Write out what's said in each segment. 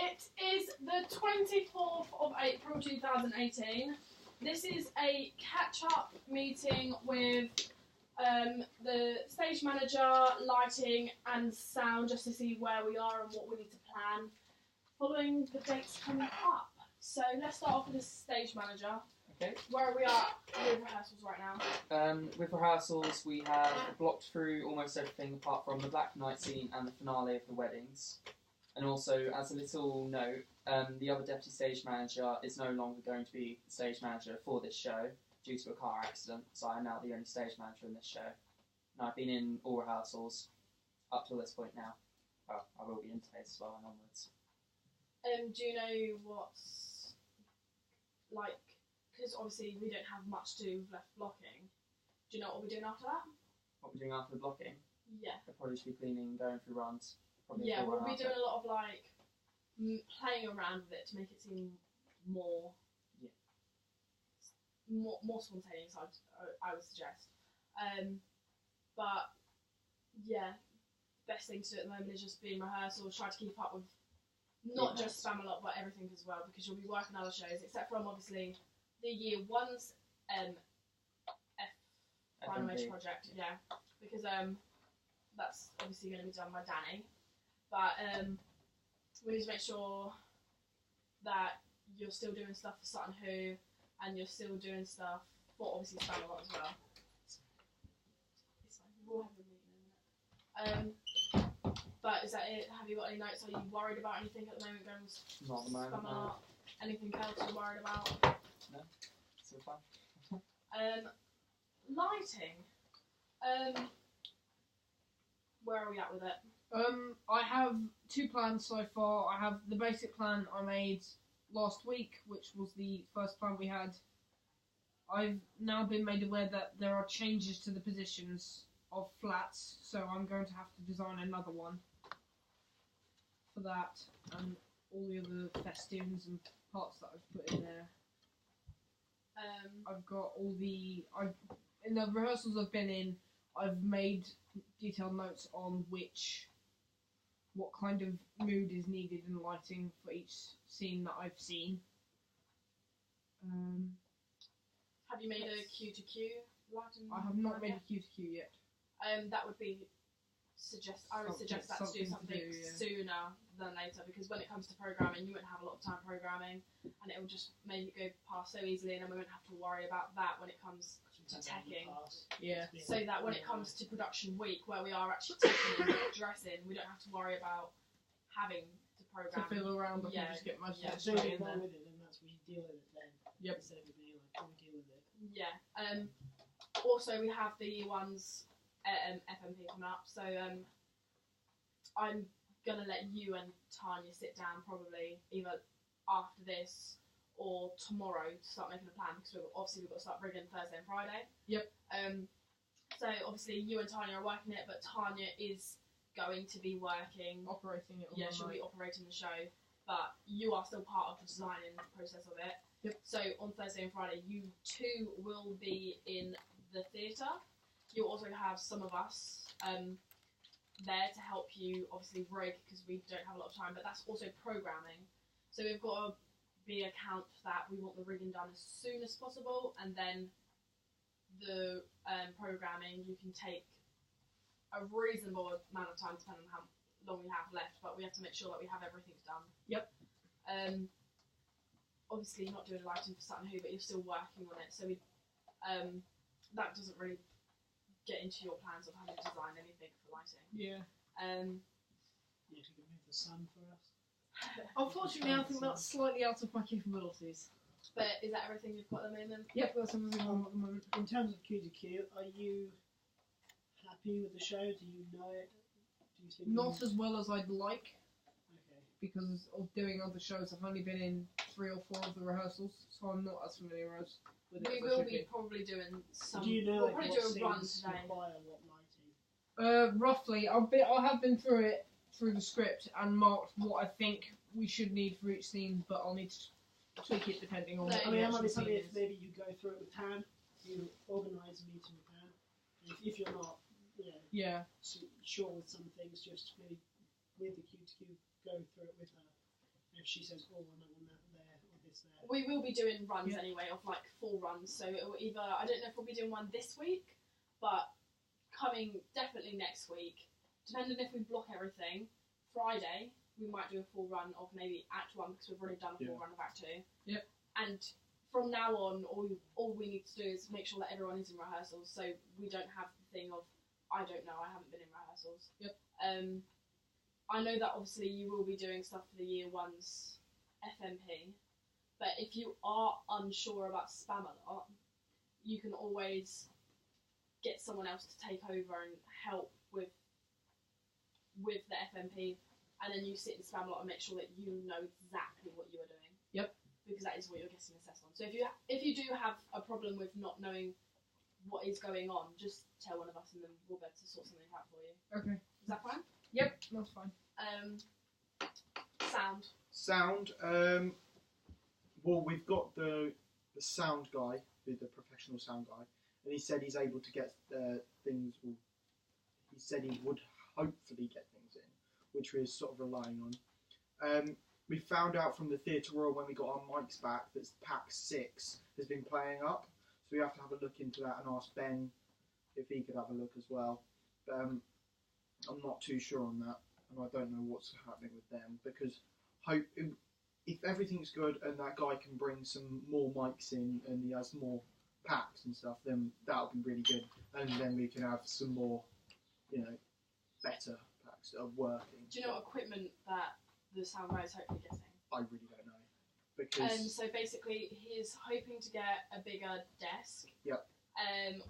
It is the 24th of April 2018. This is a catch-up meeting with the stage manager, lighting and sound, just to see where we are and what we need to plan following the dates coming up. So let's start off with the stage manager. Okay. Where are we at with rehearsals right now? With rehearsals, we have blocked through almost everything apart from the Black Night scene and the finale of the weddings. And also, as a little note, the other deputy stage manager is no longer going to be the stage manager for this show due to a car accident, so I'm now the only stage manager in this show. And I've been in all rehearsals up to this point now. Well, I will be in today's as well and onwards. Do you know what's, like, because obviously we don't have much to do left blocking, do you know what we're doing after that? What we're doing after the blocking? Yeah. I'll probably just be cleaning, going through runs. Yeah, we'll be doing a lot of, like, playing around with it to make it seem more more spontaneous, I would suggest. But yeah, best thing to do at the moment is just be in rehearsals, try to keep up with not just Spam a Lot but everything as well, because you'll be working other shows, except from obviously the year one's Final Major project, yeah, because that's obviously going to be done by Danny. But we need to make sure that you're still doing stuff for Sutton Who, and you're still doing stuff for obviously Spam a Lot as well. It's fine. We'll have a meeting in a minute. But is that it? Have you got any notes? Are you worried about anything at the moment going with Not at the moment, Spam a Lot? Anything else you're worried about? No, it's all fine. Lighting. Where are we at with it? I have two plans so far. I have the basic plan I made last week, which was the first plan we had. I've now been made aware that there are changes to the positions of flats, so I'm going to have to design another one for that, and all the other festoons and parts that I've put in there. I've got all the... in the rehearsals I've been in, I've made detailed notes on what kind of mood is needed in lighting for each scene that I've seen. Have you made a Q to Q lighting? I have not made a Q to Q yet. That would be I would suggest that to do something yeah. sooner than later, because when it comes to programming, you wouldn't have a lot of time programming, and it will just make it go past so easily, and then we wouldn't have to worry about that when it comes to teching. Yeah. So that when it comes to production week, where we are actually teching and dressing, we don't have to worry about having to program. To fiddle around, I yeah. can just get most yeah. of it So straight you in there. with it, then that's when you deal with it then. Yep. Instead of it being like, oh, deal with it. Yeah. Also, we have the year ones FMP coming up, so I'm gonna let you and Tanya sit down probably either after this or tomorrow to start making a plan, because we've got to start rigging Thursday and Friday. Yep. So obviously you and Tanya are working it, but Tanya is going to be working. Operating it all Yeah, she'll be operating the show, but you are still part of the designing process of it. Yep. So on Thursday and Friday, you two will be in the theatre. You'll also have some of us there to help you, obviously, rig, because we don't have a lot of time, but that's also programming. So we've got to be account that we want the rigging done as soon as possible, and then the programming, you can take a reasonable amount of time depending on how long we have left, but we have to make sure that we have everything done. Yep. Obviously you're not doing lighting for Sutton Who, but you're still working on it, so we that doesn't really get into your plans of having to design anything for lighting. Yeah. You have to move the sun for us. Unfortunately, I think that's slightly out of my capabilities. But is that everything you've got at the moment? Yep, that's everything on at the moment. In terms of Q to Q, are you happy with the show? Do you know it? Do you think Not as well as I'd like, Okay. because of doing other shows. I've only been in 3 or 4 of the rehearsals, so I'm not as familiar with it. We as I will should be probably doing some. Do you know we'll like, probably what do a run scenes today. require what lighting? Roughly, I have been through the script and marked what I think we should need for each scene, but I'll need to tweak it depending on. No, what I the mean, that might actual be something scene if is. maybe you go through it with Tan, you organise a meeting with Tan. If you're not, Yeah. sure with some things, just maybe with the Q to Q, go through it with her if she says, "Oh, I don't want that there or this there"? We will be doing runs Yeah. anyway, of like full runs. So it will either, I don't know if we'll be doing one this week, but coming definitely next week, depending if we block everything. Friday we might do a full run of maybe Act 1 because we've already done a full run of Act 2. Yep. And from now on, all we need to do is make sure that everyone is in rehearsals, so we don't have the thing of I don't know, I haven't been in rehearsals. Yep. I know that obviously you will be doing stuff for the year one's FMP, but if you are unsure about spam a lot, you can always get someone else to take over and help with the FMP, and then you sit in spam a lot and make sure that you know exactly what you are doing. Yep. Because that is what you're getting assessed on. So if you do have a problem with not knowing what is going on, just tell one of us and then we'll be able to sort something out for you. Okay. Is that fine? Yep, that's fine. Sound. Well, we've got the sound guy, the professional sound guy, and he said he's able to get things. Well, he said he would hopefully get things in, which we're sort of relying on. We found out from the Theatre Royal when we got our mics back that Pack 6 has been playing up, so we have to have a look into that and ask Ben if he could have a look as well. But I'm not too sure on that, and I don't know what's happening with them, because if everything's good and that guy can bring some more mics in and he has more packs and stuff, then that'll be really good, and then we can have some more, better packs that are working. Do you know what equipment that the sound guy is hopefully getting? I really don't know, because So basically, he's hoping to get a bigger desk. Yep.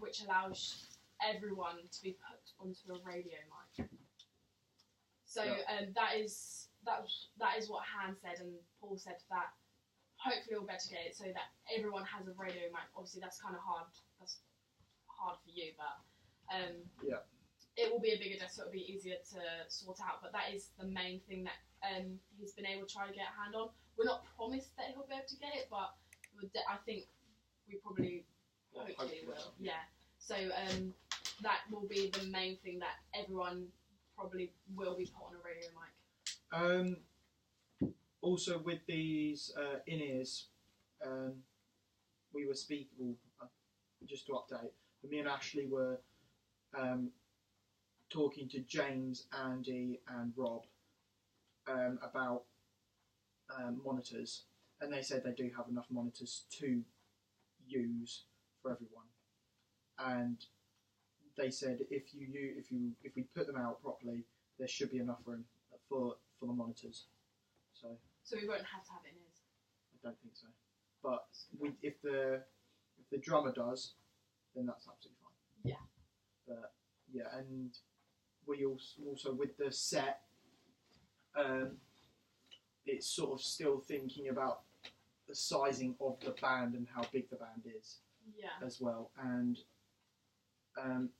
Which allows everyone to be put onto a radio mic. So Yep. that is what Han said, and Paul said that hopefully we'll be able to get it so that everyone has a radio mic. Obviously, that's kind of hard. That's hard for you, but Yeah. it will be a bigger desk, so it'll be easier to sort out. But that is the main thing that he's been able to try to get a hand on. We're not promised that he'll be able to get it, but I think we probably hopefully will. Yeah. So that will be the main thing that everyone probably will be put on a radio mic. Also with these in-ears, we were speaking, just to update, me and Ashley were talking to James, Andy and Rob about monitors, and they said they do have enough monitors to use for everyone, and they said if we put them out properly, there should be enough room for the monitors. So we won't have to have it in his. I don't think so, but if the drummer does, then that's absolutely fine. Yeah. But yeah, and we also with the set, it's sort of still thinking about the sizing of the band and how big the band is Yeah. as well, and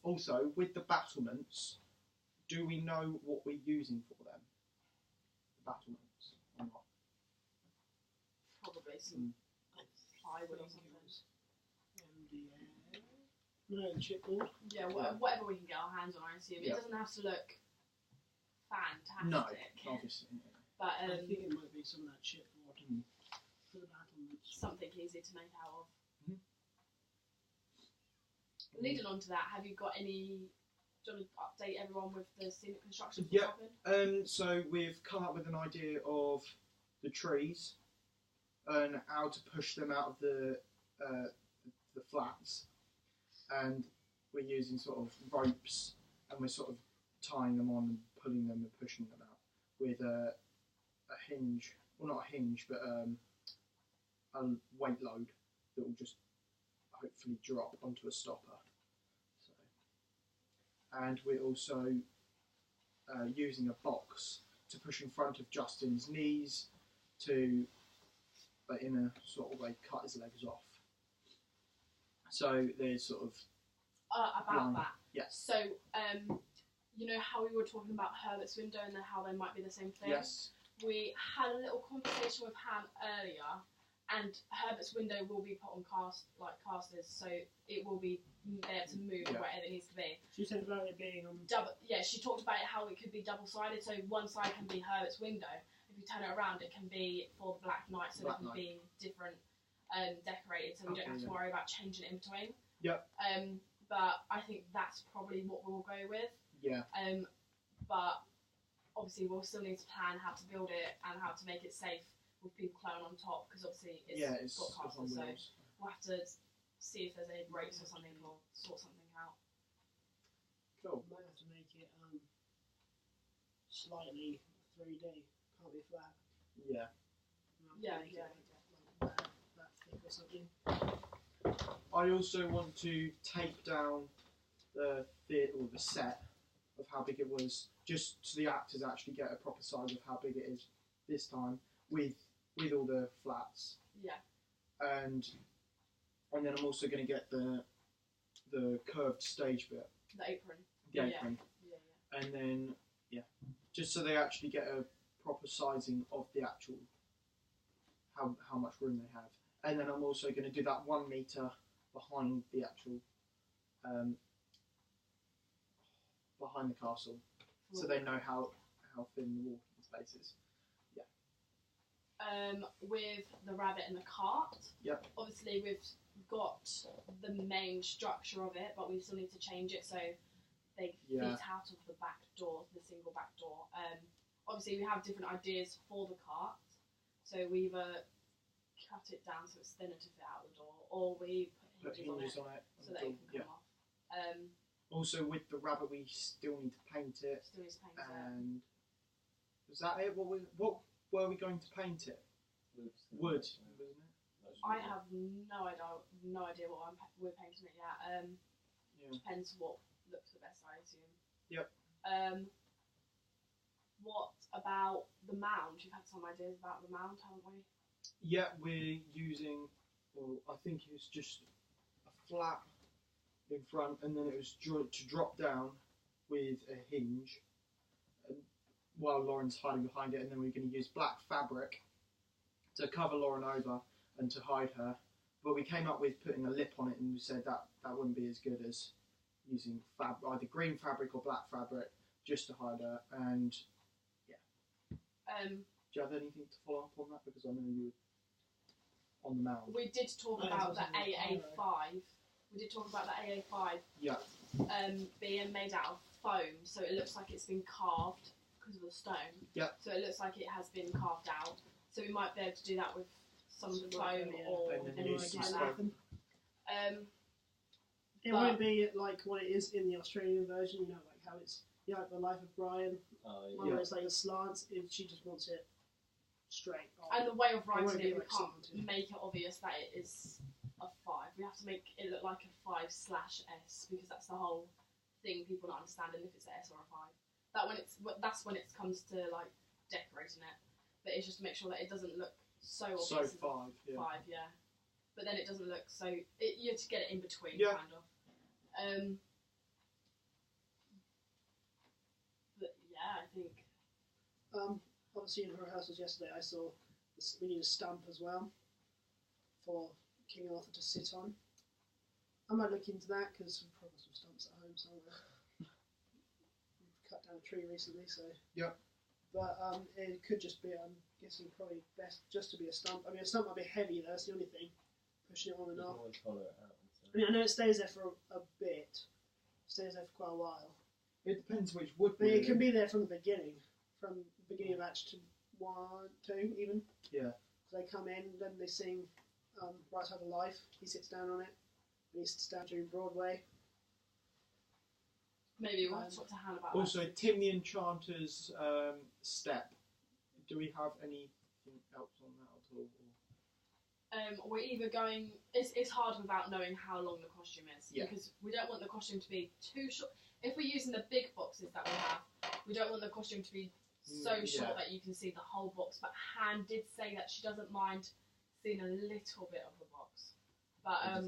also with the battlements, do we know what we're using for them? The battlements or not? Probably some plywood or something. MDF. No, the chipboard. Yeah, whatever we can get our hands on, I assume. Yeah. It doesn't have to look fantastic. No, obviously. But I think it might be some of that chipboard for the battlements. something easy to make out of. Mhm. Leading on to that, have you got any... Do you want to update everyone with the scenic construction? Yeah. So we've come up with an idea of the trees and how to push them out of the flats, and we're using sort of ropes, and we're sort of tying them on and pulling them and pushing them out with a hinge, well not a hinge, but a weight load that will just hopefully drop onto a stopper. And we're also using a box to push in front of Justin's knees to, in a sort of way, cut his legs off. So there's sort of... About that. Yes. So, you know how we were talking about Herbert's window and how they might be the same thing? Yes. We had a little conversation with Han earlier, and Herbert's window will be put on casters, so it will be there to move wherever it needs to be. She said about it being on. Double, yeah, she talked about how it could be double-sided, so one side can be Herbert's window. If we turn it around, it can be for the Black Knight, so Black it can Knight. be different decorated, so we don't Okay, have to yeah. worry about changing it in between. Yep. But I think that's probably what we'll go with. Yeah. But obviously we'll still need to plan how to build it and how to make it safe with people climbing on top, because obviously it's got It's on castles, so wheels. we'll have to see if there's any breaks or something, or sort something out. Cool. Might have to make it slightly 3D. Can't be flat. Yeah. Might have to make it like that thick or something. I also want to tape down the set of how big it was, just so the actors actually get a proper size of how big it is this time with all the flats. Yeah. And then I'm also going to get the curved stage bit, The apron. the Yeah. apron, Yeah. and then just so they actually get a proper sizing of the actual how much room they have. And then I'm also going to do that 1 meter behind the actual behind the castle, so they know how thin the walking space is. With the rabbit and the cart. Yep. Obviously, we've got the main structure of it, but we still need to change it so they Yeah. fit out of the back door, the single back door. Obviously, we have different ideas for the cart, so we either cut it down so it's thinner to fit out the door, or we Put put hinges hinges on it on it. so that it can come off. Also, with the rabbit, we still need to paint it. Still needs to paint it. And was that it? What were we going to paint it? Wood, wasn't it? I have no idea what we're painting it yet. Yeah. Depends what looks the best, I assume. Yep. What about the mound? You've had some ideas about the mound, haven't we? Yeah, we're using. Well, I think it was just a flat in front, and then it was to drop down with a hinge. While Lauren's hiding behind it, and then we're going to use black fabric to cover Lauren over and to hide her. But we came up with putting a lip on it, and we said that wouldn't be as good as using either green fabric or black fabric just to hide her. And do you have anything to follow up on that? Because I know you were on the mound. We did talk Oh, about the that's also AA5. We did talk about the AA5 Yeah. being made out of foam, so it looks like it's been carved because of the stone. Yep. So it looks like it has been carved out. So we might be able to do that with some of the foam Yeah. or And then anything use like some that. foam. It But- won't be like what it is in the Australian version, you know, like how it's like the Life of Brian, one Yeah. where it's like a slant. She just wants it straight. And the way of writing won't it, be we like can't slanted. make it obvious that it is a 5. We have to make it look like a 5/S because that's the whole thing, people not understanding if it's an S or a 5. That's when it comes to like decorating it. But it's just to make sure that it doesn't look so obvious. So as a 5, yeah. 5, yeah. But then it doesn't look so. You have to get it in between, Yeah. kind of. But yeah, I think. Obviously in rehearsals yesterday, I saw we need a stump as well for King Arthur to sit on. I might look into that because we've probably got some stumps at home somewhere. We've cut down a tree recently, so. Yep. But it could just be, I'm guessing, probably best just to be a stump. I mean, a stump might be heavy, that's the only thing. Pushing it on and off. I mean, I know it stays there for a bit. Stays there for quite a while. It depends which wood. But we're it can in. be there from the beginning. From the beginning of Act 1, 2 even. Yeah. So they come in, then they sing Right Side of Life. He sits down on it. And he sits down during Broadway. Maybe we'll have to talk to Hannah about Also, Tim the Enchanter's step. Do we have anything else on that at all? that. We're either going. It's hard without knowing how long the costume is, Yeah. because we don't want the costume to be too short. If we're using the big boxes that we have, we don't want the costume to be so Yeah. short that you can see the whole box. But Han did say that she doesn't mind seeing a little bit of the box. But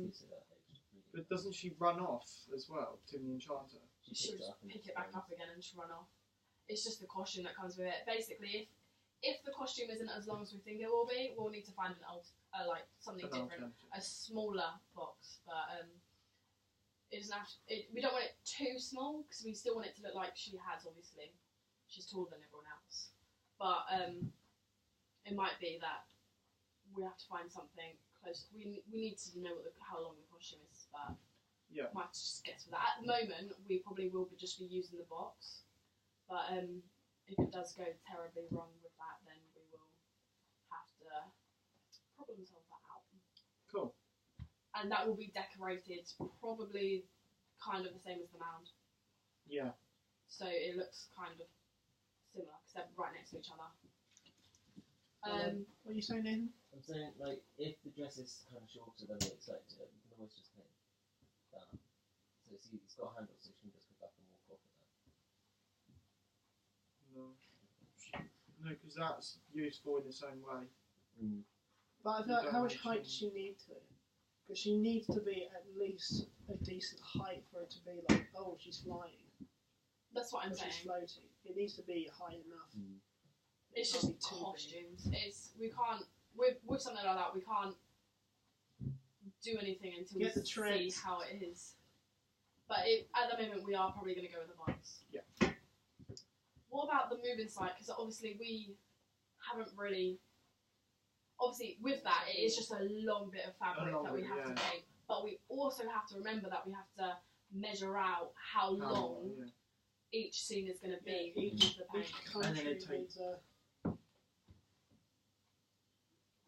But doesn't she run off as well, Tim the Enchanter? she'll just pick it back up again and just run off. It's just the costume that comes with it. Basically, if the costume isn't as long as we think it will be, we'll need to find like something An different, alternative. a smaller box. But it doesn't have. We don't want it too small because we still want it to look like she has. Obviously, she's taller than everyone else. But it might be that we have to find something close. We need to know how long the costume is, but Yeah. might have to just get to that. At the moment, we probably will just be using the box, but if it does go terribly wrong with that, then we will have to problem solve that out. Cool. And that will be decorated probably kind of the same as the mound. Yeah. So it looks kind of similar because they're right next to each other. What are you saying, Nathan? I'm saying, like, if the dress is kind of shorter than we expected, you can always just make that. So it's got a handle, so you can just go back and walk off with that. No, because that's useful in its own way. But I feel You like, don't how much make height does she need to? Because she needs to be at least a decent height for it to be like, oh, she's flying. That's what I'm Or saying. she's floating. It needs to be high enough. It's It just can't be too big. costumes. We can't with something like that. We can't do anything until Get we the see trends. how it is. But at the moment, we are probably going to go with the box. Yeah. What about the moving side? Because obviously we haven't really. Obviously, with that, it is just a long bit of fabric that we have to paint. But we also have to remember that we have to measure out how long Yeah. each scene is going to be Yeah, with the paint. Each And then country it needs a. I've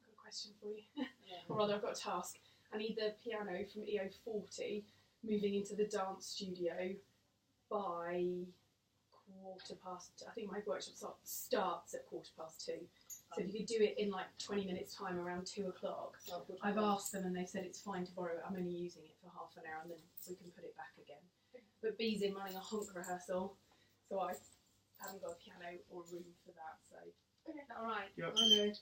got a question for you. Yeah. Or rather, I've got a task. I need the piano from EO40 moving into the dance studio by 2:15. I think my workshop starts at 2:15. So if you could do it in like 20 minutes time around 2 o'clock. I've asked them and they said it's fine to borrow it. I'm only using it for half an hour and then we can put it back again. But B's in running a honk rehearsal, so I haven't got a piano or room for that. So okay, alright. Yep. Okay.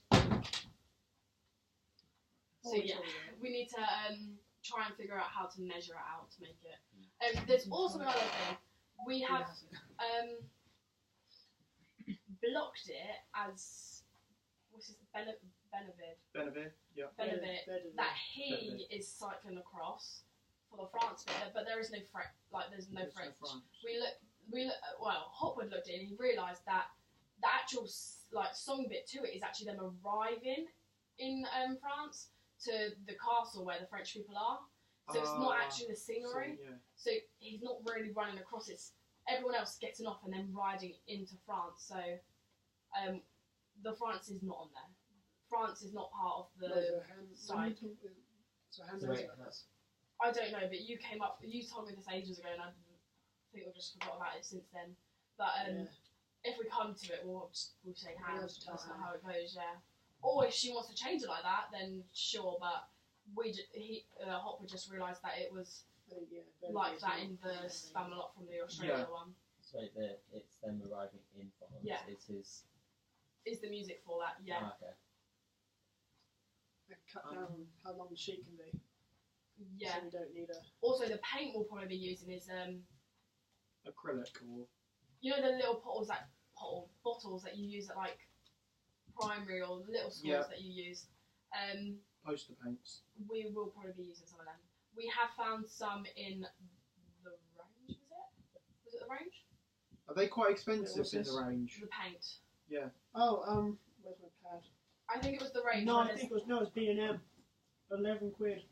So yeah, we need to try and figure out how to measure it out to make it. There's also another thing. We have blocked it as what's his Benevid. Benevere. Yeah. Benevit that he is cycling across for the France bit, but there is no there's no French. We look. Well, Hopwood looked at it and he realised that the actual song bit to it is actually them arriving in France to the castle where the French people are. So it's not actually the scenery. So he's not really running across. It's everyone else getting off and then riding into France. So the France is not on there. France is not part of the side. So hands So wait, that's I don't know, but you told me this ages ago, and I think I've just forgot about it since then. But if we come to it, we'll shake hands. That's not how it goes, yeah. Or if she wants to change it like that, then sure. But Hopwood just realised that it was like that in the Spamalot from the Australia one. so it's them arriving in France. Yeah. It's his. Is the music for that? Yeah. Ah, okay. Cut down how long the sheet can be. Yeah. So we don't need a. Also, the paint we'll probably be using is Acrylic or. you know the little bottles that you use at like primary or little schools that you use. Poster paints. We will probably be using some of them. We have found some in the range. Was it the range? Are they quite expensive what's in this? the range? The paint. Oh, where's my pad? I think it was the range. No, where I think it was B&M. 11 quid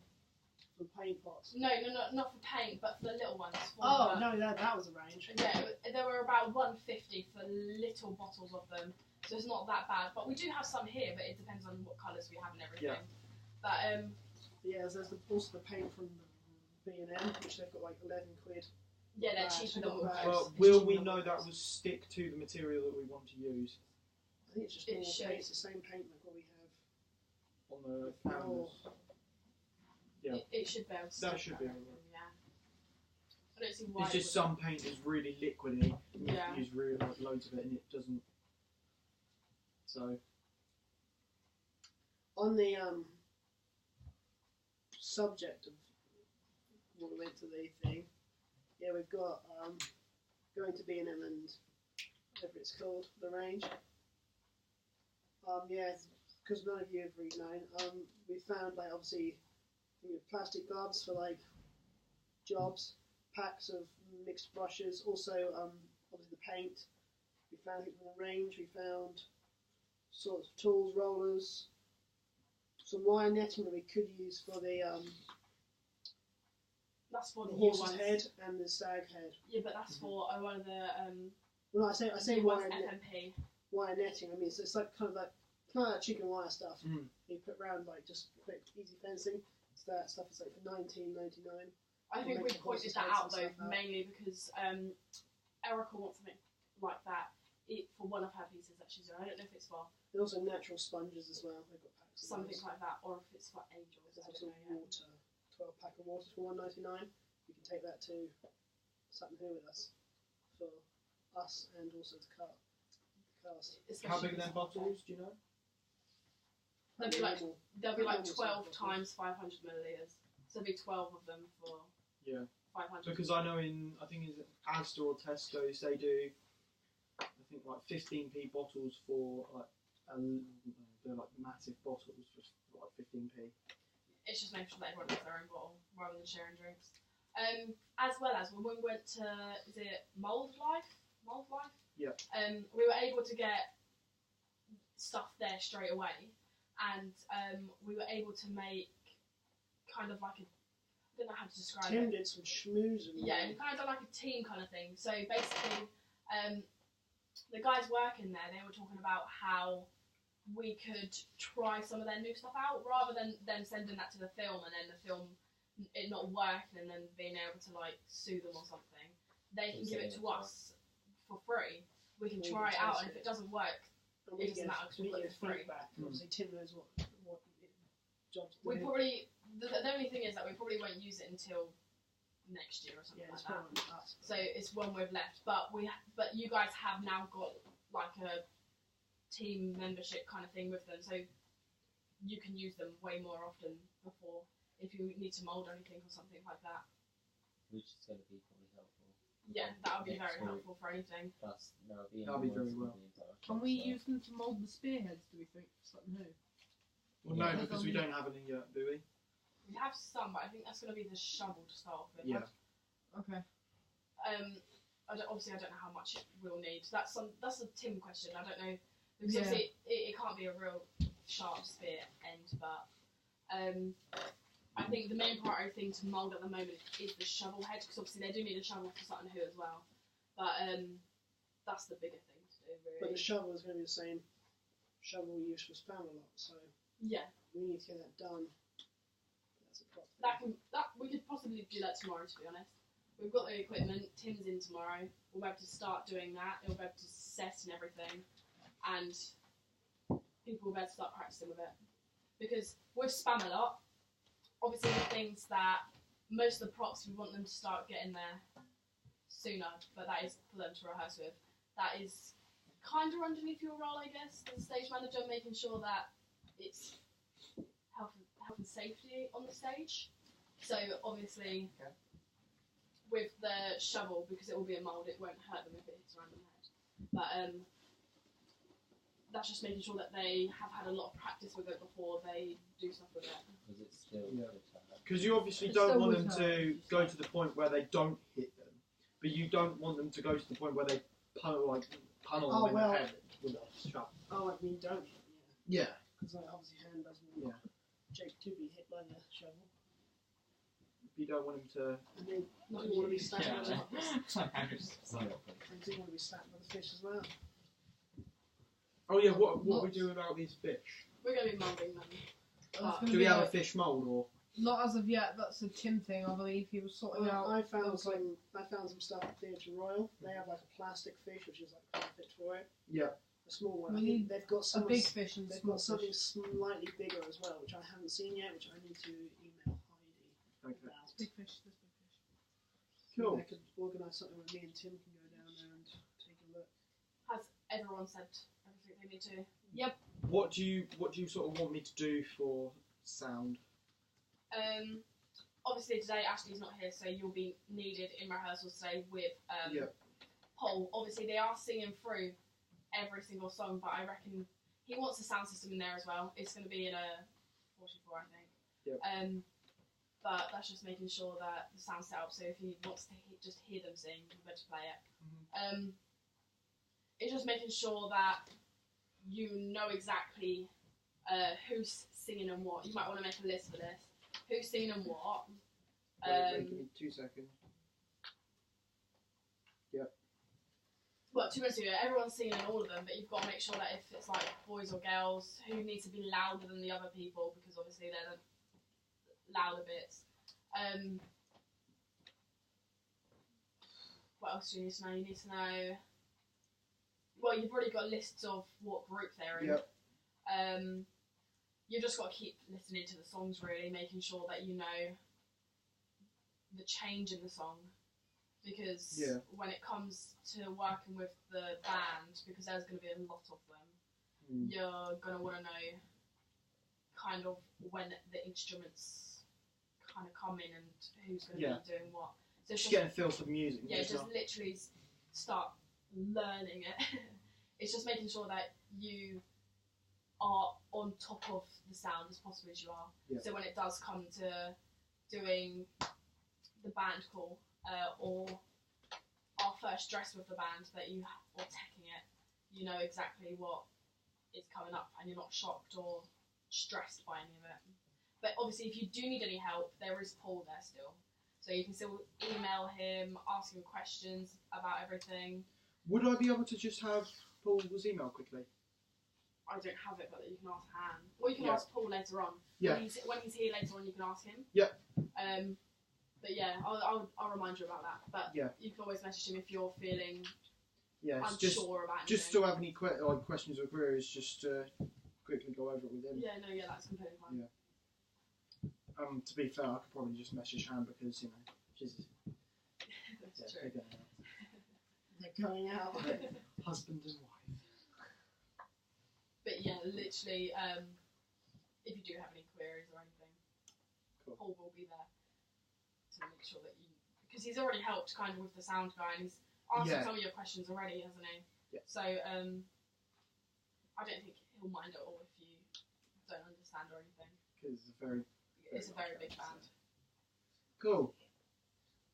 for paint pots. No, not for paint, but for the little ones. Oh, no, that was a range. Yeah, there were about 150 for little bottles of them, so it's not that bad. But we do have some here, but it depends on what colours we have and everything. Yeah. But Yeah, there's also the paint from B&M, which they've got like 11 quid. yeah, they're Not bad, cheaper not than bad. most. But will we know that will stick to the material that we want to use I think it's just It normal should. paint. It's the same paint like what we have. on the Oh. canvas? Yeah. It should be able to That stick, should I be reckon, alright. Yeah. I don't see why. It's it just wouldn't. some paint is really liquidy. And you Yeah. use really loads of it and it doesn't. So. On the subject of what we went to the thing, yeah, we've got going to B&M and whatever it's called, the range. Yeah, because none of you have really known. We found like obviously plastic gloves for like jobs, packs of mixed brushes, also obviously the paint. We found it from the range. We found sorts of tools, rollers, some wire netting that we could use for the That's for the new horse's ones. head and the stag head. Yeah, but that's for one of the Well, I say new ones, wire, FMP. wire netting. I mean, it's like kind of like chicken wire stuff. Mm. You put round like just quick, easy fencing. So that stuff is like for $19.99. I think Make we the pointed horses' that heads out and though stuff out. mainly because Erica wants something like that for one of her pieces that she's doing. I don't know if it's for And also natural sponges as well. They've got packs of something those. like that or if it's for angels. There's I also don't know yet. water, 12 pack of water for $1.99. You can take that to Sutton Hill with us for us and also the cast. How Especially big are if them it's hot day. bottles? Do you know? They'll be like Normal 12 size times 500 millilitres. So there'll be 12 of them for Yeah. 500. Because I know I think it's Asda or Tesco's, they do, I think like 15p bottles for like, they're like massive bottles for like 15p. It's just making sure that everyone has their own bottle rather than sharing drinks. As well as when we went to, is it Mould Life? Yeah. We were able to get stuff there straight away, and we were able to make kind of like a, I don't know how to describe Tim it. did some schmoozing. Yeah, and kind of like a team kind of thing. So basically, the guys working there, they were talking about how we could try some of their new stuff out rather than them sending that to the film and then the film it not working and then being able to like sue them or something. They can give it to us for free. We can We try can it out, taste and if it. it doesn't work, And it doesn't matter 'cause we we've got get it free. feedback. Mm. Obviously, Tim knows what jobs to we do. probably the only thing is that we probably won't use it until next year or something Yeah, it's like that. probably us. So it's one we've left, but you guys have now got like a team membership kind of thing with them, so you can use them way more often before if you need to mould anything or something like that. Which is going to be probably helpful. Yeah, that would be Next very week. helpful for anything. Plus, now being That'll be very once well. the entire Can we club use them to mould the spearheads, do we think, for something new? Well, Yeah. no, because we don't have any yet, do we? We have some, but I think that's going to be the shovel to start off with. Yeah. Okay. Obviously, I don't know how much it will need. That's a Tim question. I don't know because Yeah. obviously it can't be a real sharp spear end, but I think the main priority thing to mould at the moment is the shovel head because obviously they do need a shovel for Sutton Hoo as well. But that's the bigger thing to do, But really. the shovel is going to be the same shovel we use for Spamalot, so Yeah, we need to get that done. That's a problem. that we could possibly do that tomorrow. To be honest, we've got the equipment. Tim's in tomorrow. We'll be able to start doing that. We'll be able to set and everything, and people will be able to start practicing with it. Because with Spamalot, obviously the things that most of the props we want them to start getting there sooner, but that is for them to rehearse with. That is kind of underneath your role, I guess, as a stage manager, making sure that it's health and safety on the stage. So obviously, Okay. with the shovel, because it will be a mould, it won't hurt them if it hits around the head. But that's just making sure that they have had a lot of practice with it before they do stuff with it. because it's still Yeah. good to have. Because you obviously It's don't still want with them her, to go to the point where they don't hit them, but you don't want them to go to the point where they punnel Oh, them well. in the head with a shovel. Oh, I mean, don't. Yeah. Because obviously hand doesn't Yeah. want Jake to be hit by the shovel. You don't want him to. And they Not do want to be you. slapped by the Some of them. they do want to be slapped by the fish as well. Oh yeah. What we do about these fish? We're going to be moulding them. That's But gonna Do be we have a like- fish mould or? Not as of yet. That's a Tim thing, I believe. He was sorting out. I found those, like, some stuff at Theatre Royal. They have like a plastic fish, which is like perfect for it. Yeah. A small one. We I think need they've got a some. big fish and They've small got something fish. slightly bigger as well, which I haven't seen yet, which I need to email Heidi Okay. about. Big fish. There's big fish. Cool. I could organise something where me and Tim can go down there and take a look. has everyone said everything they need to? What do you sort of want me to do for sound? Obviously today Ashley's not here, so you'll be needed in rehearsals today with Yeah. Paul. Obviously they are singing through every single song, but I reckon he wants a sound system in there as well. It's going to be in a 44, I think. Yep. But that's just making sure that the sound's set up, so if he wants to just hear them sing, he'll be able to play it. It's just making sure that you know exactly who's singing and what. You might want to make a list for this. Who's singing and what. Wait, give me 2 seconds. Well, 2 minutes ago, everyone's singing in all of them, but you've got to make sure that if it's like boys or girls, who need to be louder than the other people, because obviously they're the louder bits. What else do you need to know? You need to know. Well, you've already got lists of what group they're in. Yep. You've just got to keep listening to the songs, really, making sure that you know the change in the song. Because when it comes to working with the band, because there's going to be a lot of them, you're going to want to know kind of when the instruments kind of come in and who's going to be doing what. So just getting a feel for the music. Yeah, just literally start learning it. It's just making sure that you are on top of the sound as possible as you are. Yeah. So when it does come to doing the band call, or our first dress with the band or teching it, you know exactly what is coming up and you're not shocked or stressed by any of it. But obviously if you do need any help, there is Paul there still. So you can still email him, ask him questions about everything. Would I be able to just have Paul's email quickly? I don't have it, but you can ask Han. Or you can ask Paul later on. Yeah. When he's here later on, you can ask him. Yeah. But yeah, I'll remind you about that. But yeah, you can always message him if you're feeling unsure just, about anything. Just to have any questions or queries, just quickly go over it with him. Yeah, that's completely fine. Yeah. To be fair, I could probably just message Han because, you know, she's... That's true. They're going out. Husband and wife. But yeah, literally, if you do have any queries or anything, Paul will be there to make sure that you... Because he's already helped kind of with the sound guy and he's answered some of your questions already, hasn't he? Yeah. So, I don't think he'll mind at all if you don't understand or anything. Because it's a very big band. Cool.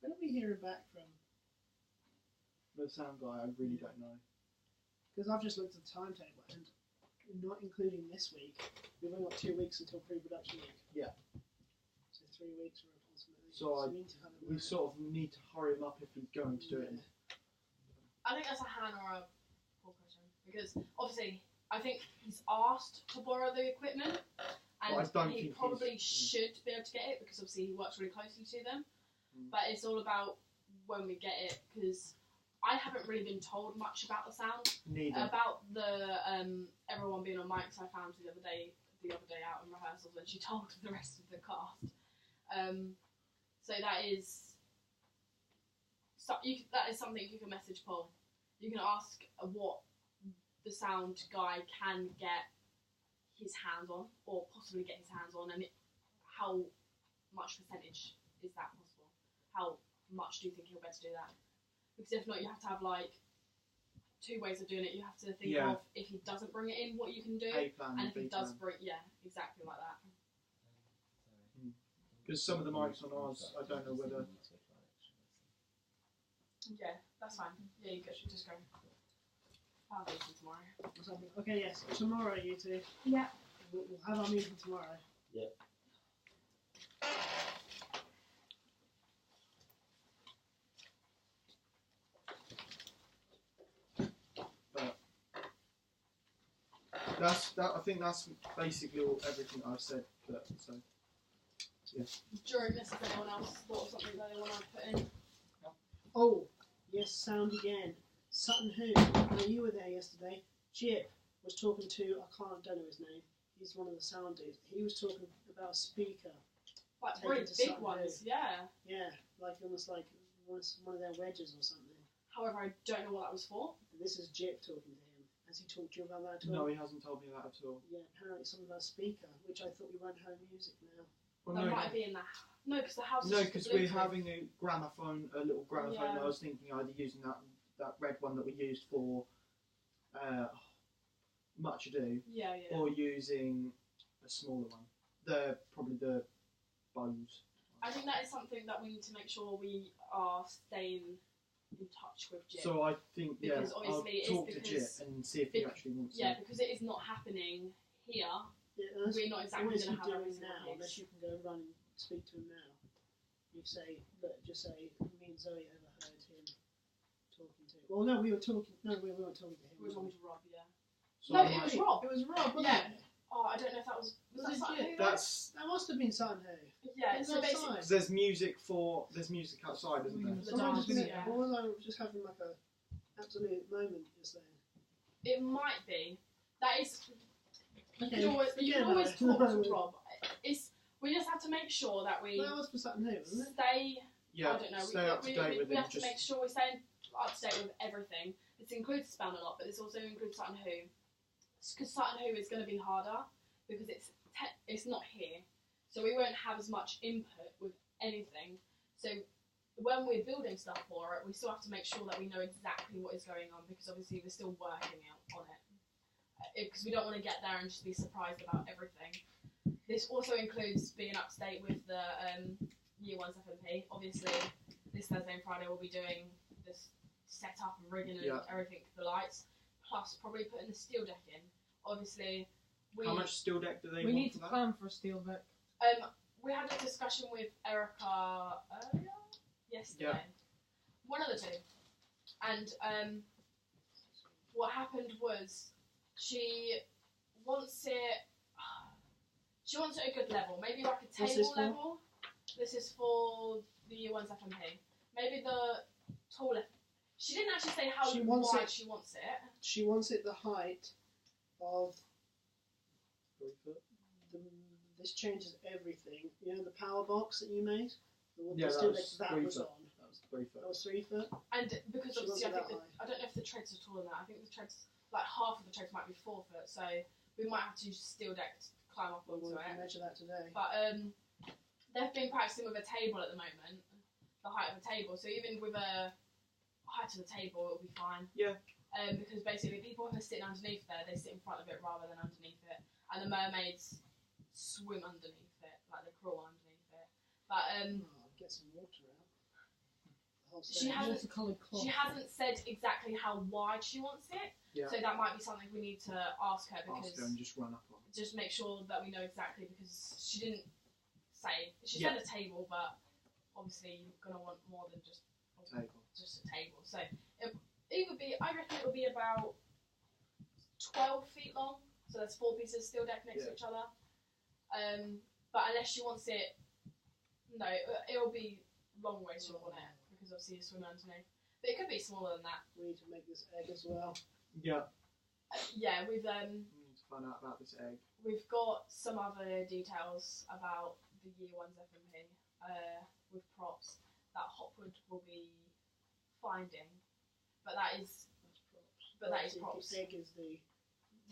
When are we hearing back from? The sound guy, I really don't know. Because I've just looked at the timetable and not including this week, we've only got 2 weeks until pre-production week. Yeah. So 3 weeks for ultimately. So we need to we sort of need to hurry him up if he's going to do it. I think that's a Han or a Paul question. Because obviously, I think he's asked to borrow the equipment. And he probably should be able to get it because obviously he works really closely to them. But it's all about when we get it because I haven't really been told much about the sound. Neither. About the everyone being on mics. I found the other day out in rehearsals when she told the rest of the cast. So that is something you can message Paul. You can ask what the sound guy can get his hands on, or possibly get his hands on, and how much percentage is that possible? How much do you think he'll be able to do that? Because if not, you have to have like 2 ways of doing it. You have to think of if he doesn't bring it in, what you can do, and if he does bring, exactly like that. Because some of the mics on ours, I don't know whether. Yeah, that's fine. Yeah, you just go. I'll listen tomorrow. Okay, yes. Tomorrow, you two. Yeah. We'll have our meeting tomorrow. Yep. I think that's basically everything I've said. So, yeah. During this, if anyone else thought of something that they want to put in. Oh, yes, sound again. Sutton Who, I know you were there yesterday. Jip was talking to, don't know his name. He's one of the sound dudes. He was talking about a speaker. Like taken really to big Sutton ones, Hoo. yeah. Yeah, like almost like one of their wedges or something. However, I don't know what that was for. And this is Jip talking to him. Has he talked to you about that at No, all? he hasn't told me that at all. Yeah, apparently something about a speaker, which I thought we weren't hearing music now. Well, That might be in the no, because the house. No, is because just we're Bluetooth. having a gramophone, a little gramophone. Yeah. I was thinking either using that red one that we used for Much Ado, Yeah. or using a smaller one. Probably the Bose. I think that is something that we need to make sure we are staying in touch with Jit. So I think Because I'll obviously it is talk to because- Jit and see if he actually wants Yeah, to. because it is not happening here. Yeah, We're not exactly what is going he to have every doing single now? Unless case. you can go run and speak to him now. You say, look, just say, me and Zoe overheard him talking to. Well, no, we were talking. No, we weren't talking to him. We were talking to Rob, yeah. So No, I it might- was Rob. It was Rob, wasn't Yeah. it? Oh, I don't know if that was Was that it Sutton Jit? Hoo? That's That must have been Sutton Hoo. Yeah, It so was basically, outside. because there's music outside, isn't there? The Someone dance, just yeah. or was I just having like a absolute moment just then? it might be. That is, you Okay, can always, you forget can always about talk it. to Rob. We just have to make sure that we Well, that was for Sutton Hoo, wasn't it? stay. Yeah, I don't know. stay up to date with we him. have to make sure we stay up to date with everything. This includes Spamalot, but this also includes Sutton Hoo. Because Sutton Hoo is going to be harder because it's not here, so we won't have as much input with anything. So when we're building stuff for it, we still have to make sure that we know exactly what is going on because obviously we're still working out on it. Because we don't want to get there and just be surprised about everything. This also includes being up to date with the Year 1's FMP. Obviously, this Thursday and Friday we'll be doing this setup and rigging and Yeah. everything for the lights, plus probably putting the steel deck in. Obviously, How much steel deck do they We want need for to that? plan for a steel deck. we had a discussion with Erica earlier yesterday. One of the two. And what happened was she wants it at a good level, maybe like a What's table this for? level. This is for the Year 1's FMP. Maybe the taller. She didn't actually say how She wants wide it- she wants it. She wants it the height of 3 foot. this changes everything. You know the power box that you made? Yeah, steel that deck was that 3 was foot. on. That was 3 foot. That was 3 foot. And because She obviously wants it that I don't know if the treads are taller than that. I think the treads, like half of the treads might be 4 foot, so we might have to use steel deck to climb up We'll onto it. measure that today. But they've been practicing with a table at the moment, the height of a table. So even with a height of the table, it'll be fine. Yeah. Because basically, people who are sitting underneath there, they sit in front of it rather than underneath it, and the mermaids swim underneath it, like they crawl underneath it. But Get some water out. The whole She stage. hasn't- Watercoloured cloth. she hasn't said exactly how wide she wants it, Yeah. so that might be something we need to ask her because. Ask her and just run up on. Just make sure that we know exactly because she didn't say. She Yeah. said a table, but obviously you're gonna want more than just Table. a table. So it would be. I reckon it would be about 12 feet long. So there's 4 pieces of steel deck next to Yeah. each other. But unless she wants it, no, it'll be long way short on it because obviously you swim underneath. But it could be smaller than that. We need to make this egg as well. Yeah. Yeah, We need to find out about this egg. we've got some other details about the Year 1's FMP with props that Hopwood will be finding, but that is The props, egg is the.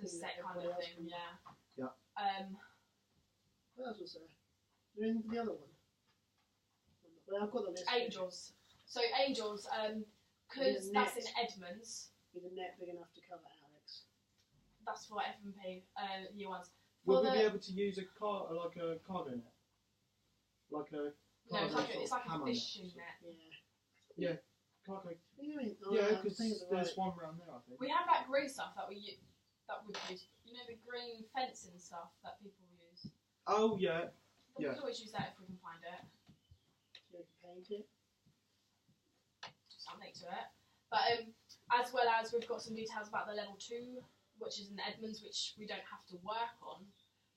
the set kind of thing, yeah. Yeah. What else was there? You're in the other one. Well, I've got the list. Angels. So Angels, because With a that's in net. Edmonds. With a net big enough to cover Alex. That's for FMP Year 1's. Will For we the- be able to use a like a cargo net? Like a No, cargo it's like a hammer fishing net. net. Yeah. Cargo. What do you mean? Yeah, I because think it's there's right. one round there, I think. We have that green stuff that we use. You know the green fencing stuff that people use. Oh yeah. We Yeah. could always use that if we can find it. You can paint it. Something to it. But as well as we've got some details about the level 2, which is in Edmonds, which we don't have to work on.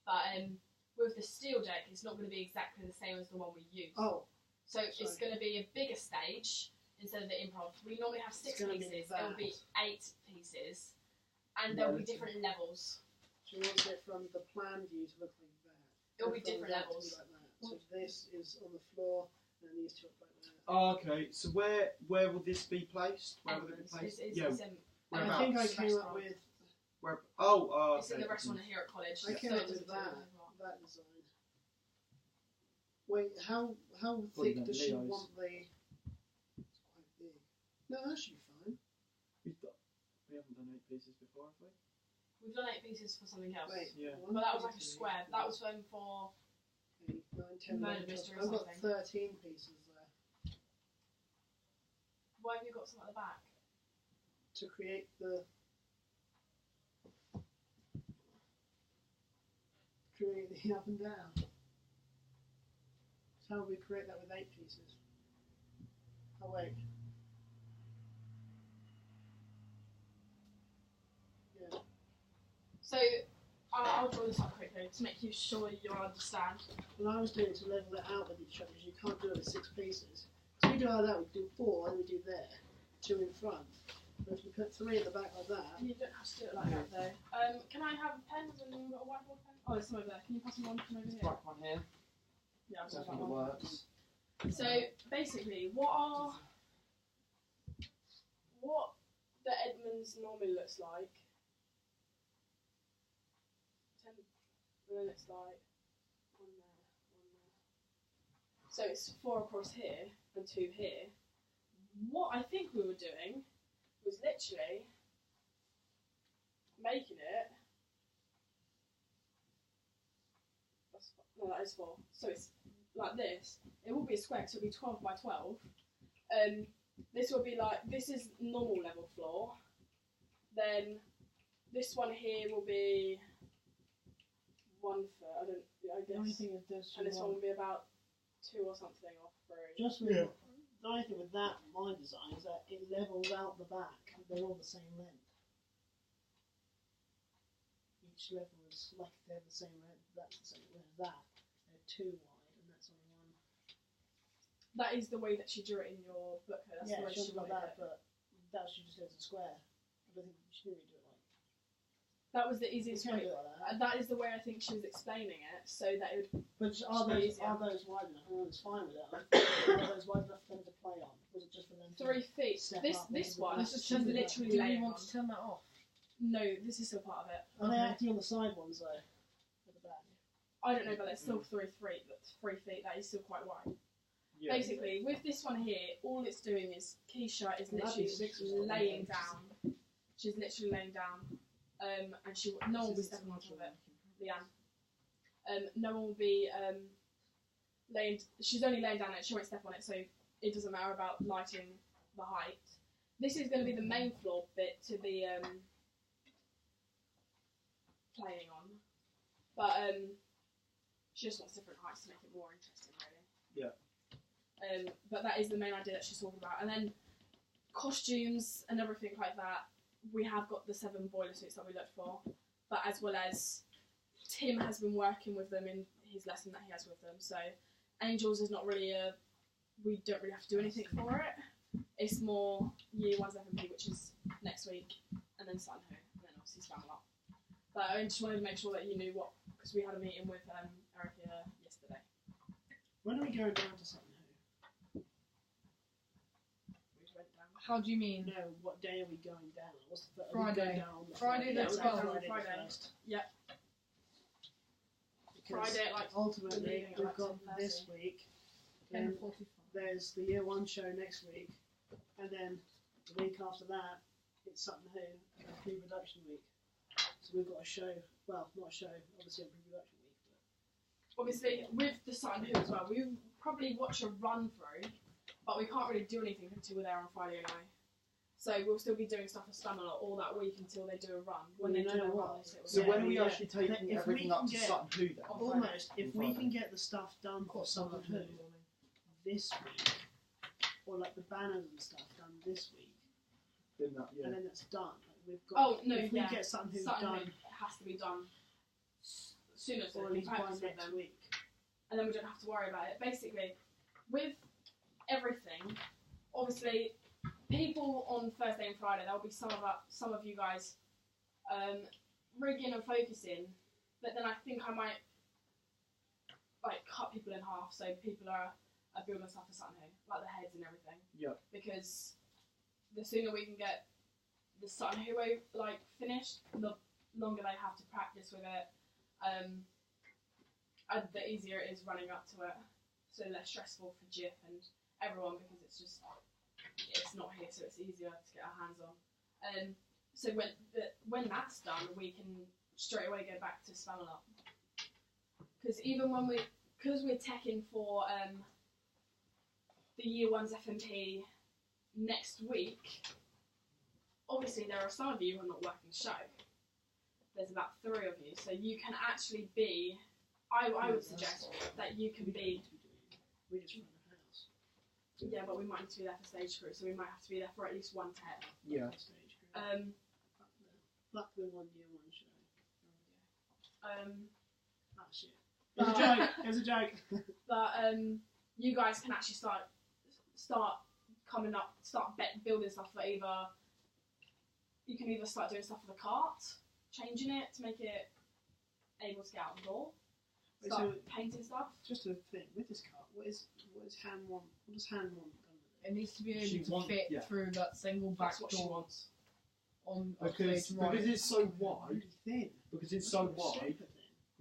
But with the steel deck, it's not going to be exactly the same as the one we use. Oh, So it's sorry. going to be a bigger stage instead of the improv. We normally have 6 It's gonna be pieces. that. There will be 8 pieces, and there will be different levels. she wants it from the plan view to look like that. It'll be And from different that to be levels. like that. So this is on the floor, and these two look like that. Oh, okay. So where will this be placed? Where will it be Edmonds. placed? It's Yeah. in, And Whereabouts? I think I came up Restaurant. with Where? Oh. It's in okay. the restaurant here at college. I came so up it with doesn't take that. long. that design. Wait, how Well, thick then does she Leo's. want the? It's quite big. No, that should be fine. We haven't done 8 pieces before, have we? We've done 8 pieces for something else. Wait, Yeah. But that was like a square. That was for 8, 9, 10, Murder 11, mystery or 12. I've got something. 13 pieces there. Why have you got some at the back? to create the up and down. So how would we create that with 8 pieces? Oh wait. Yeah. So I'll draw this up quickly to make you sure you understand. What I was doing to level it out with each other is you can't do it with 6 pieces. So we do like that, we do 4 and we do there, 2 in front. But if we put 3 at the back like that, You don't have to do it like that though. Can I have pens and a whiteboard pen? Oh, there's some over there. Can you pass me one from over here? Right one here. Yeah, I'll So I take think that it one. works. So basically, what the Edmonds normally looks like, and then it's like one there. So it's 4 across here and 2 here. What I think we were doing was literally making it. No, that is 4. So it's like this. It will be a square, so it'll be 12 by 12. This will be like, this is normal level floor. Then this one here will be 1 foot, I the only guess. thing is this And this one will be about 2 or something, or 3. just with the only thing with that my design is that it levels out the back. They're all the same length. Each level is like they're the same length. That's the same length as that. They're 2 wide, and that's only 1. That is the way that she drew it in your book. That's Yeah, the way she she like wanted that, it. but that she just does a square. I don't think she didn't really do it like. That was the You easiest can way. do it like that. That is the way I think she was explaining it, so that it would. But are Very those easier. wide enough? I was fine with it. Are those wide enough for them to play on? Was it just for them to 3 feet. step This up? one, Let's just she's turn it back. literally Do you laying want on. to turn that off? No, this is still part of it. Are they Okay. actually on the side ones though? At the back. I don't know, but it's still 3 feet. That's 3 feet. That is still quite wide. Yeah. Basically, with this one here, all it's doing is Keisha is Well, that'd be literally 6 or something, laying yeah. down. She's literally laying down, and no one will be stepping on top of it. Leanne. No one will be laying. She's only laying down it. She won't step on it, so it doesn't matter about lighting the height. This is going to be the main floor bit to be playing on, but she just wants different heights to make it more interesting, really. Yeah. But that is the main idea that she's talking about, and then costumes and everything like that. We have got the 7 boiler suits that we looked for, but as well as Tim has been working with them in his lesson that he has with them. So Angels is not really we don't really have to do anything for it. It's more Year 1's FMP, which is next week, and then Sun Ho, and then obviously Spamalot. But I just wanted to make sure that you knew what, because we had a meeting with Erica yesterday. When are we going down to something? We went down. How do you mean? No, what day are we going down? What's the Friday. Friday Friday the the 12th. Friday. Friday. First. Yep. Because Friday at like ultimately we're leaving at we've like got 10:30. this week. Then 10:45. there's the Year 1 show next week, and then the week after that it's Sutton Hoo, pre-production week. So we've got a show. Well, not a show, obviously a pre-production week. But obviously with the Sun Who as well, we probably watch a run through, but we can't really do anything until we're there on Friday anyway. So we'll still be doing stuff for Spamalot all that week until they do a run. When Well, they you do know a what? run, it will So be- when are we Yeah. actually taking If we everything up can to get- Sutton Hoo then? almost, if we Friday. can get the stuff done for Sutton Hoo this week, or like the banners and stuff done this week, Then that, yeah. and then it's done. Like we've got. Oh no, if yeah. we get Sutton Hoo Sutton done, Hoo has to be done sooner, so or at we least can by practice with next them. week. And then we don't have to worry about it. Basically, with everything, obviously, people on Thursday and Friday, there'll be some of you guys rigging and focusing, but then I think I might like cut people in half so people are building stuff for Sutton, like the heads and everything. Yeah. Because the sooner we can get the Sutton like finished, the longer they have to practice with it. The easier it is running up to it, so less stressful for Jip and everyone because it's not here, so it's easier to get our hands on. So when that's done, we can straight away go back to Spamalot. Because even when because we're teching for the Year 1's FMP next week, obviously there are some of you who are not working show. There's about 3 of you, so you can actually be. I would suggest that you can be. We just run the house. Yeah, but we might need to be there for stage crew, so we might have to be there for at least 1 tech. Yeah. Stage crew. Fuck the 1 year 1 show. Oh shit. It was a joke. It was a joke. But you guys can actually start coming up, building stuff for either. You can either start doing stuff for the cart, changing it to make it able to get out the door. Wait, Start so- painting stuff. Just a thing with this cart. What does Han want? What does Han want done with it? It needs to be She able to want- fit yeah. through that single back That's what she door wants. on Because stage right. it's so wide. Really thin. Because it's so Super wide. thin.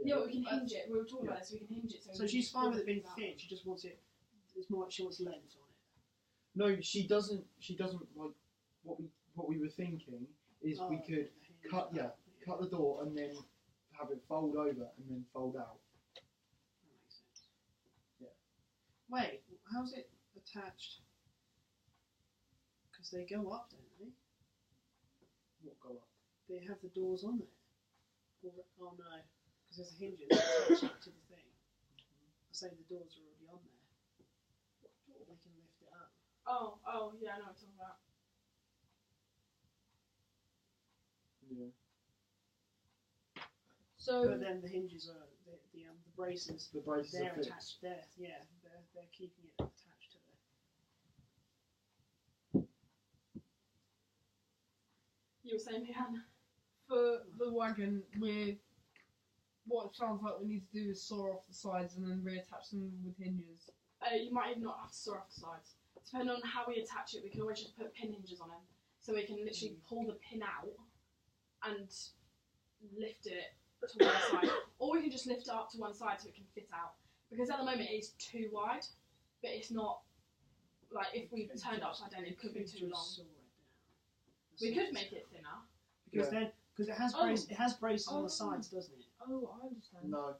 Yeah, but we can hinge it. We were talking about this. We can hinge it. So she's fine with it being thin. She just wants it. It's more like she wants length on it. No, she doesn't. She doesn't like what we were thinking is we Oh, could the hinge cut part. cut the door and then have it fold over and then fold out. That makes sense. Yeah. Wait, how's it attached? Because they go up, don't they? What go up? They have the doors on there. Oh no, because there's a hinge that attach it to the thing. I say the doors are already on there. They can lift it up. Oh, yeah, I know what you're talking about. Yeah. So But then the hinges are the braces. The braces They're are fixed. attached. They're keeping it attached to the. You were saying, Leanne? for the wagon, what it sounds like we need to do is saw off the sides and then reattach them with hinges. You might even not have to saw off the sides. Depending on how we attach it, we can always just put pin hinges on them. So we can literally pull the pin out and lift it to one side. Or we can just lift it up to one side so it can fit out. Because at the moment it is too wide, but it's not, like if we turned it upside down it could be too long. We could make it thinner. Because Yeah. then because it has Oh. it has braces on Oh. the sides, doesn't it? Oh, I understand. No,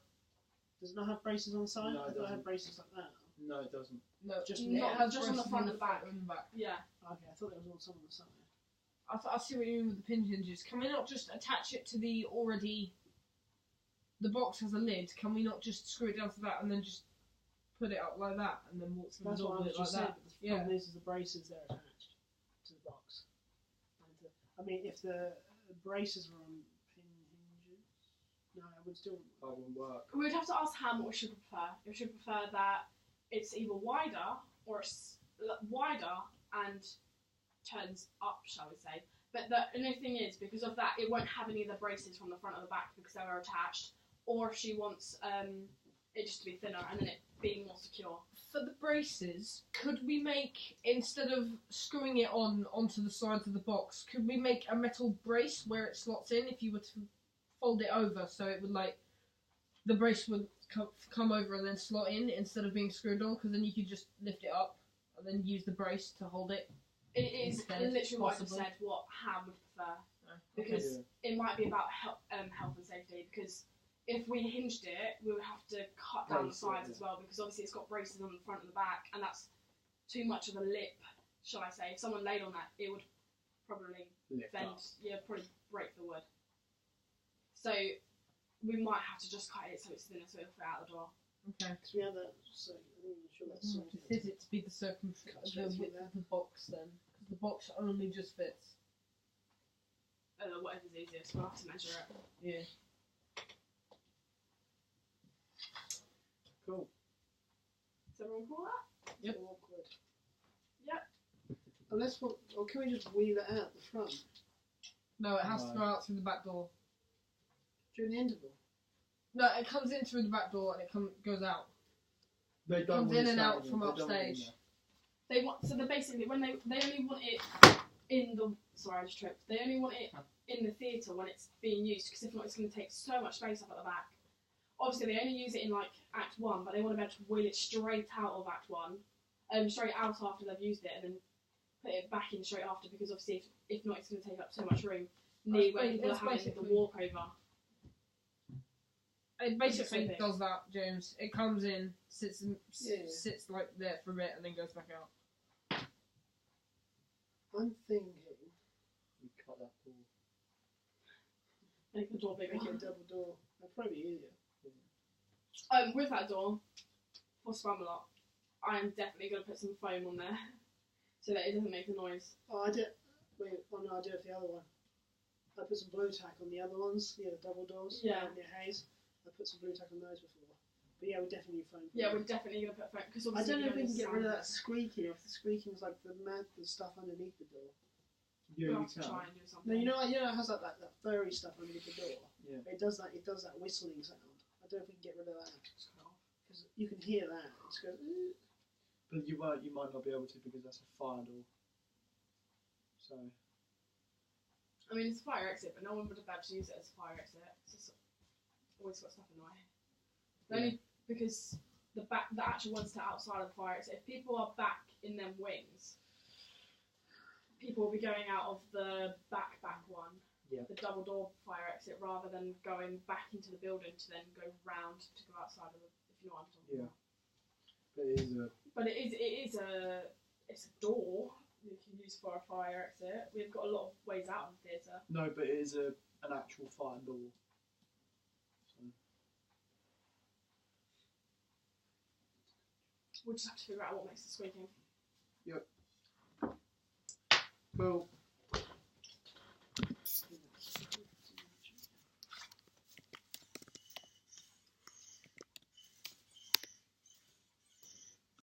Does it not have braces on the side? No, it I thought it doesn't. had braces like that. no, it doesn't. No, Just it not- has just on the braces front in and the back. and the back. Yeah. Okay, I thought there was all some on the side. I see what you mean with the pin hinges. Can we not just attach it to the already? The box has a lid. Can we not just screw it down to that and then just put it up like that and then walk through That's the door what I with was it like just saying. that? But the problem is the braces they're attached to the box. And I mean, if the braces were on pin hinges, no, I would still. That wouldn't work. We would have to ask Ham what she would prefer. If she would prefer that it's either wider or it's wider and turns up, shall we say. But the only thing is, because of that, it won't have any of the braces from the front or the back because they were attached. Or if she wants it just to be thinner and then it being more secure. For the braces, could we make, instead of screwing it onto the sides of the box, could we make a metal brace where it slots in if you were to fold it over so it would like, the brace would come over and then slot in instead of being screwed on, because then you could just lift it up and then use the brace to hold it? It is Instead, literally what I just possible. said, what Ham would prefer. Okay. Because it might be about health and safety, because if we hinged it, we would have to cut down the Brace it, sides yeah. as well, because obviously it's got braces on the front and the back, and that's too much of a lip, shall I say. If someone laid on that, it would probably Lift bend, up. probably break the wood. So we might have to just cut it so it's thinner, so it'll fit out the door. Okay. Because we have that. So I'm sure that's Mm, to fit it to be the circumference, the width of the box then, because the box only just fits. Whatever's easiest, we'll have to measure it. Yeah. Cool. Is everyone cool with that? Yep. Awkward. Yep. Unless, or can we just wheel it out the front No, it has to No. go out through the back door. during the interval? No, it comes in through the back door and it goes out. They don't Comes want in it and out standing from there. They don't want it in upstage. They want they basically when they only want it in the sorry I just tripped. They only want it in the theatre when it's being used, because if not it's going to take so much space up at the back. Obviously they only use it in like Act 1, but they want to be able to wheel it straight out of Act 1, straight out after they've used it, and then put it back in straight after, because obviously if not it's going to take up so much room near where people are That's having the basically- walkover. It basically It's does that, James. It comes in, sits Yeah. sits like there for a bit, and then goes back out. I'm thinking We cut that door. Make the door bigger. make it a double door. That'd probably be easier. With that door, for Spamalot, I am definitely going to put some foam on there so that it doesn't make a noise. Oh, I did. Wait, oh no, I did it for the other one. I put some blue tack on the other ones, the double doors. Yeah. Near Hayes. I put some blue tack on those before. But yeah, we definitely need foam. Yeah, we're definitely going to put foam because I obviously don't know if we you can get rid of sound that squeaking. If the squeaking's like the stuff underneath the door. We'll Yeah, we have to can. try and do something. No, you know it has that furry stuff underneath the door. Yeah. It does that whistling sound. I don't know if we can get rid of that because you can hear that. It just goes. But you might not be able to because that's a fire door. So I mean, it's a fire exit, but no one would have had to use it as a fire exit. It's just always got stuff in the way. Only because the actual ones to outside of the fire exit. If people are back in them wings, people will be going out of the back one, Yeah. the double door fire exit, rather than going back into the building to then go round to go outside of the. If you know what I'm talking Yeah. about. but it is a But it's a door you can use for a fire exit. We've got a lot of ways out of the theatre. no, but it is an actual fire door. So, We'll just have to figure out what makes the squeaking. well,